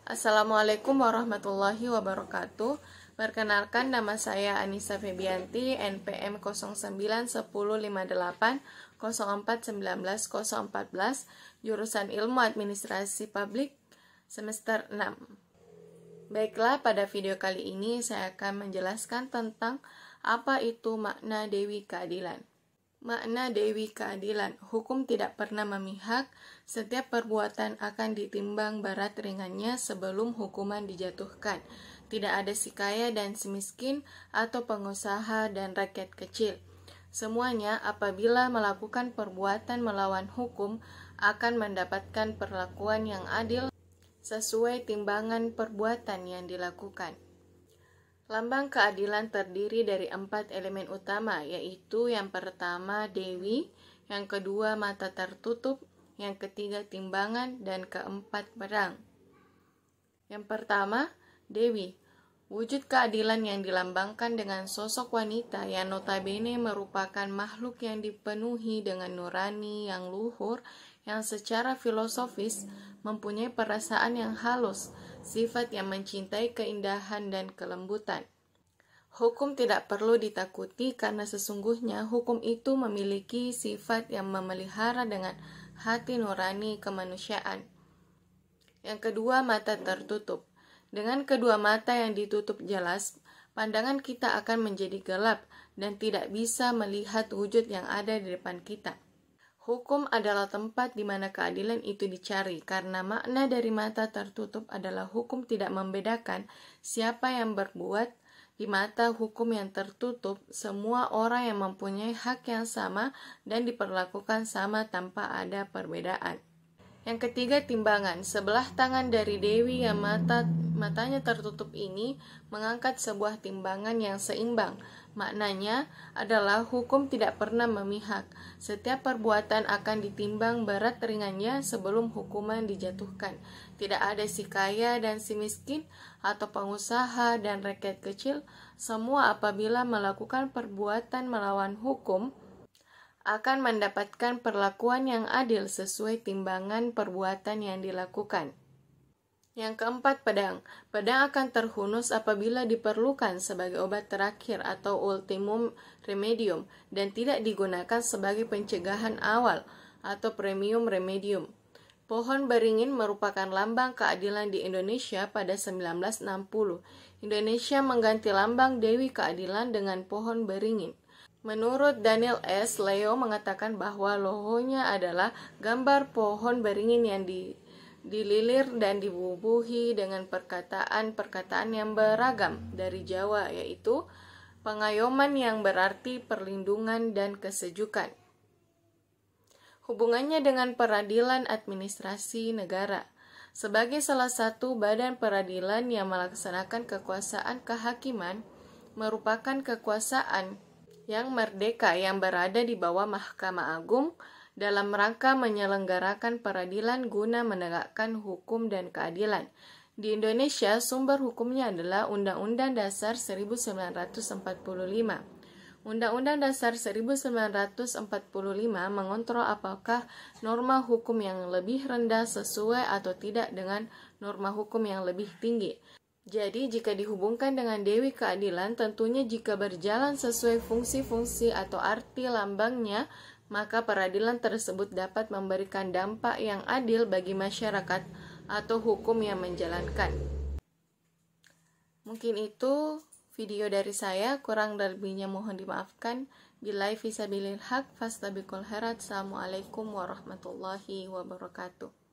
Assalamualaikum warahmatullahi wabarakatuh. Perkenalkan, nama saya Anissa Febianti, NPM 091058041914, jurusan Ilmu Administrasi Publik, semester 6. Baiklah, pada video kali ini saya akan menjelaskan tentang apa itu makna Dewi Keadilan. Makna Dewi Keadilan, hukum tidak pernah memihak, setiap perbuatan akan ditimbang berat ringannya sebelum hukuman dijatuhkan. Tidak ada si kaya dan si miskin atau pengusaha dan rakyat kecil. Semuanya apabila melakukan perbuatan melawan hukum akan mendapatkan perlakuan yang adil sesuai timbangan perbuatan yang dilakukan. Lambang keadilan terdiri dari 4 elemen utama, yaitu yang pertama Dewi, yang kedua mata tertutup, yang ketiga timbangan, dan keempat pedang. Yang pertama, Dewi. Wujud keadilan yang dilambangkan dengan sosok wanita yang notabene merupakan makhluk yang dipenuhi dengan nurani yang luhur, yang secara filosofis mempunyai perasaan yang halus, sifat yang mencintai keindahan dan kelembutan. Hukum tidak perlu ditakuti karena sesungguhnya hukum itu memiliki sifat yang memelihara dengan hati nurani kemanusiaan. Yang kedua, mata tertutup. Dengan kedua mata yang ditutup jelas, pandangan kita akan menjadi gelap dan tidak bisa melihat wujud yang ada di depan kita. Hukum adalah tempat di mana keadilan itu dicari, karena makna dari mata tertutup adalah hukum tidak membedakan siapa yang berbuat. Di mata hukum yang tertutup, semua orang yang mempunyai hak yang sama dan diperlakukan sama tanpa ada perbedaan. Yang ketiga, timbangan. Sebelah tangan dari Dewi yang matanya tertutup ini mengangkat sebuah timbangan yang seimbang. Maknanya adalah hukum tidak pernah memihak. Setiap perbuatan akan ditimbang berat ringannya sebelum hukuman dijatuhkan. Tidak ada si kaya dan si miskin atau pengusaha dan rakyat kecil. Semua apabila melakukan perbuatan melawan hukum akan mendapatkan perlakuan yang adil sesuai timbangan perbuatan yang dilakukan. Yang keempat, pedang. Pedang akan terhunus apabila diperlukan sebagai obat terakhir atau ultimum remedium dan tidak digunakan sebagai pencegahan awal atau premium remedium. Pohon beringin merupakan lambang keadilan di Indonesia pada 1960. Indonesia mengganti lambang Dewi Keadilan dengan pohon beringin. Menurut Daniel S. Leo mengatakan bahwa logonya adalah gambar pohon beringin yang dililir dan dibubuhi dengan perkataan-perkataan yang beragam dari Jawa, yaitu pengayoman yang berarti perlindungan dan kesejukan. Hubungannya dengan peradilan administrasi negara. Sebagai salah satu badan peradilan yang melaksanakan kekuasaan kehakiman, merupakan kekuasaan yang merdeka yang berada di bawah Mahkamah Agung dalam rangka menyelenggarakan peradilan guna menegakkan hukum dan keadilan. Di Indonesia, sumber hukumnya adalah Undang-Undang Dasar 1945. Undang-Undang Dasar 1945 mengontrol apakah norma hukum yang lebih rendah sesuai atau tidak dengan norma hukum yang lebih tinggi. Jadi, jika dihubungkan dengan Dewi Keadilan, tentunya jika berjalan sesuai fungsi-fungsi atau arti lambangnya, maka peradilan tersebut dapat memberikan dampak yang adil bagi masyarakat atau hukum yang menjalankan. Mungkin itu video dari saya, kurang lebihnya mohon dimaafkan. Billahi fisabilil haq, fastabiqul khairat. Assalamualaikum warahmatullahi wabarakatuh.